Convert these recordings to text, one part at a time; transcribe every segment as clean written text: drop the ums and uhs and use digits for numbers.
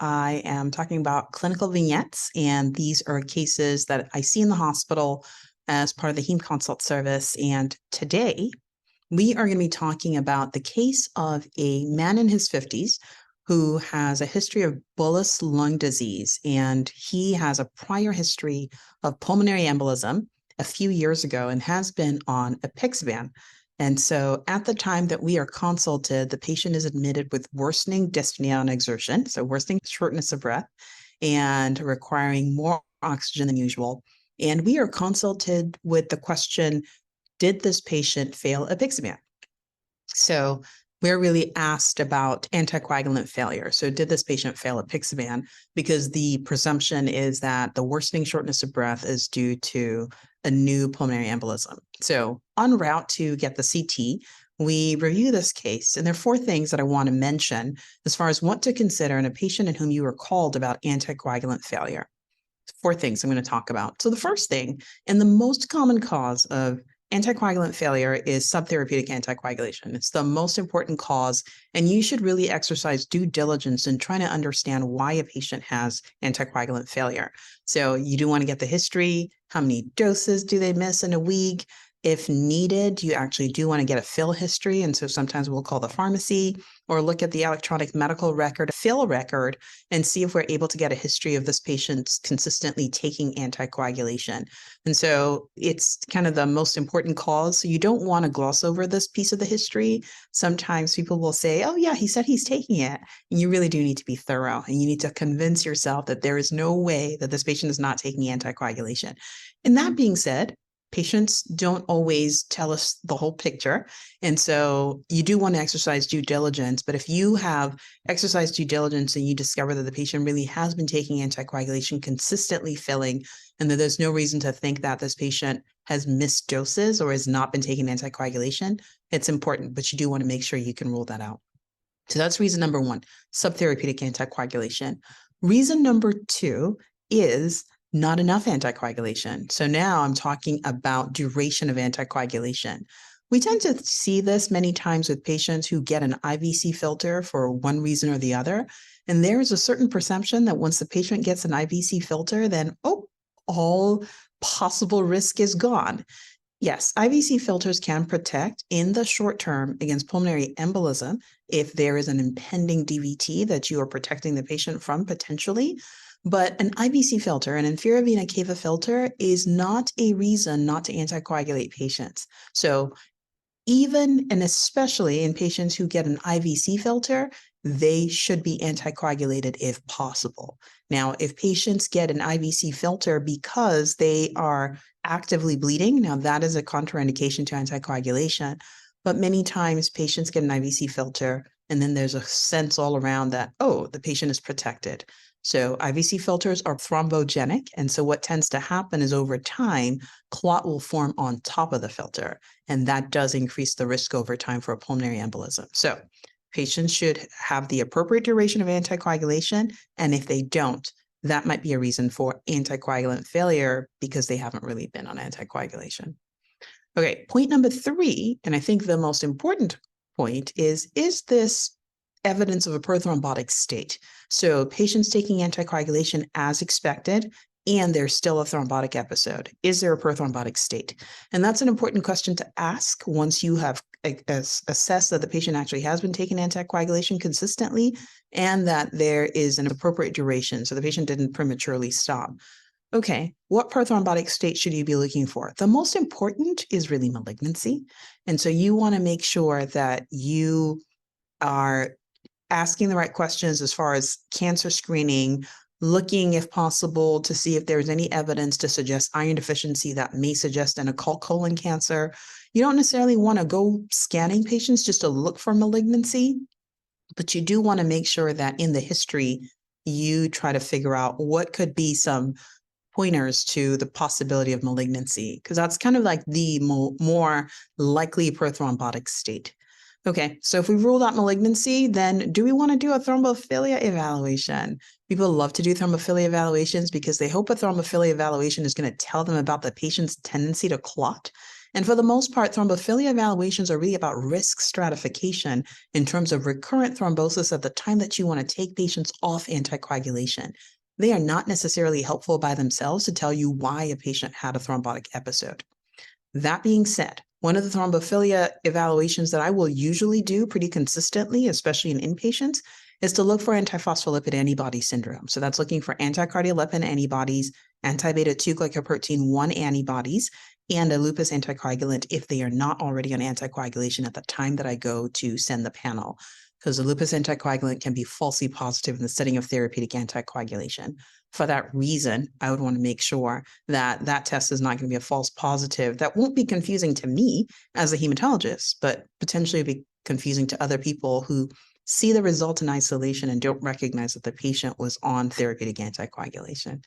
I am talking about clinical vignettes, and these are cases that I see in the hospital as part of the heme consult service. And today we are going to be talking about the case of a man in his 50s who has a history of bullous lung disease, and he has a prior history of pulmonary embolism a few years ago and has been on apixaban. And so at the time that we are consulted, the patient is admitted with worsening dyspnea on exertion, so worsening shortness of breath, and requiring more oxygen than usual. And we are consulted with the question, did this patient fail apixaban? So we're really asked about anticoagulant failure. So did this patient fail apixaban? Because the presumption is that the worsening shortness of breath is due to a new pulmonary embolism. So en route to get the CT, we review this case, and there are four things that I want to mention as far as what to consider in a patient in whom you were called about anticoagulant failure. Four things I'm going to talk about. So the first thing, and the most common cause of anticoagulant failure, is subtherapeutic anticoagulation. It's the most important cause, and you should really exercise due diligence in trying to understand why a patient has anticoagulant failure. So you do want to get the history. How many doses do they miss in a week? If needed, you actually do want to get a fill history. And so sometimes we'll call the pharmacy or look at the electronic medical record, fill record, and see if we're able to get a history of this patient's consistently taking anticoagulation. And so it's kind of the most important cause. So you don't want to gloss over this piece of the history. Sometimes people will say, oh yeah, he said he's taking it. And you really do need to be thorough, and you need to convince yourself that there is no way that this patient is not taking anticoagulation. And that being said, patients don't always tell us the whole picture. And so you do want to exercise due diligence. But if you have exercised due diligence and you discover that the patient really has been taking anticoagulation, consistently filling, and that there's no reason to think that this patient has missed doses or has not been taking anticoagulation, it's important. But you do want to make sure you can rule that out. So that's reason number one, subtherapeutic anticoagulation. Reason number two is not enough anticoagulation. So now I'm talking about duration of anticoagulation. We tend to see this many times with patients who get an IVC filter for one reason or the other. And there is a certain perception that once the patient gets an IVC filter, then, all possible risk is gone. Yes, IVC filters can protect in the short term against pulmonary embolism if there is an impending DVT that you are protecting the patient from potentially. But an IVC filter, an inferior vena cava filter, is not a reason not to anticoagulate patients. So even and especially in patients who get an IVC filter, they should be anticoagulated if possible. Now, if patients get an IVC filter because they are actively bleeding, now that is a contraindication to anticoagulation. But many times patients get an IVC filter, and then there's a sense all around that, the patient is protected. So IVC filters are thrombogenic. And so what tends to happen is over time, clot will form on top of the filter. And that does increase the risk over time for a pulmonary embolism. So patients should have the appropriate duration of anticoagulation. And if they don't, that might be a reason for anticoagulant failure because they haven't really been on anticoagulation. Okay, point number three, and I think the most important point is this evidence of a prothrombotic state? So patients taking anticoagulation as expected, and there's still a thrombotic episode. Is there a prothrombotic state? And that's an important question to ask once you have assessed that the patient actually has been taking anticoagulation consistently and that there is an appropriate duration, so the patient didn't prematurely stop. Okay, what prothrombotic state should you be looking for? The most important is really malignancy. And so you want to make sure that you are asking the right questions as far as cancer screening, looking, if possible, to see if there's any evidence to suggest iron deficiency that may suggest an occult colon cancer. You don't necessarily want to go scanning patients just to look for malignancy, but you do want to make sure that in the history, you try to figure out what could be some pointers to the possibility of malignancy, because that's kind of like the more likely prothrombotic state. Okay, so if we ruled out malignancy, then do we want to do a thrombophilia evaluation? People love to do thrombophilia evaluations because they hope a thrombophilia evaluation is going to tell them about the patient's tendency to clot. And for the most part, thrombophilia evaluations are really about risk stratification in terms of recurrent thrombosis at the time that you want to take patients off anticoagulation. They are not necessarily helpful by themselves to tell you why a patient had a thrombotic episode. That being said, one of the thrombophilia evaluations that I will usually do pretty consistently, especially in inpatients, is to look for antiphospholipid antibody syndrome. So that's looking for anticardiolipin antibodies, anti-beta 2 glycoprotein 1 antibodies, and a lupus anticoagulant if they are not already on anticoagulation at the time that I go to send the panel, because the lupus anticoagulant can be falsely positive in the setting of therapeutic anticoagulation. For that reason, I would want to make sure that that test is not going to be a false positive. That won't be confusing to me as a hematologist, but potentially be confusing to other people who see the result in isolation and don't recognize that the patient was on therapeutic anticoagulation.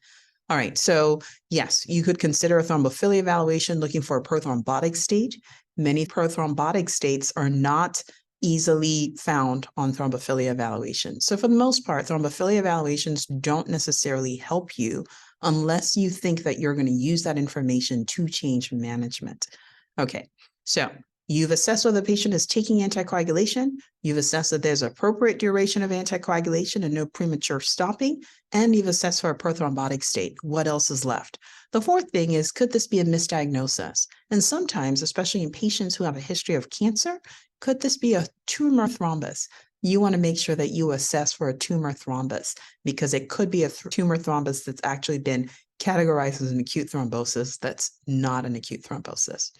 All right, so yes, you could consider a thrombophilia evaluation looking for a prothrombotic state. Many prothrombotic states are not easily found on thrombophilia evaluations. So for the most part, thrombophilia evaluations don't necessarily help you unless you think that you're going to use that information to change management. Okay, so you've assessed whether the patient is taking anticoagulation, you've assessed that there's appropriate duration of anticoagulation and no premature stopping, and you've assessed for a prothrombotic state. What else is left? The fourth thing is, could this be a misdiagnosis? And sometimes, especially in patients who have a history of cancer, could this be a tumor thrombus? You want to make sure that you assess for a tumor thrombus because it could be a tumor thrombus that's actually been categorized as an acute thrombosis that's not an acute thrombosis.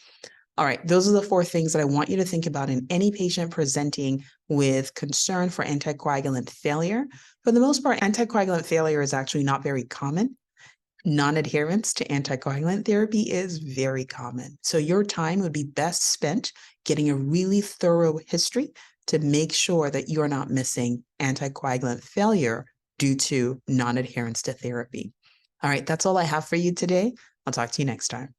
All right, those are the four things that I want you to think about in any patient presenting with concern for anticoagulant failure. For the most part, anticoagulant failure is actually not very common. Non-adherence to anticoagulant therapy is very common. So your time would be best spent getting a really thorough history to make sure that you're not missing anticoagulant failure due to non-adherence to therapy. All right, that's all I have for you today. I'll talk to you next time.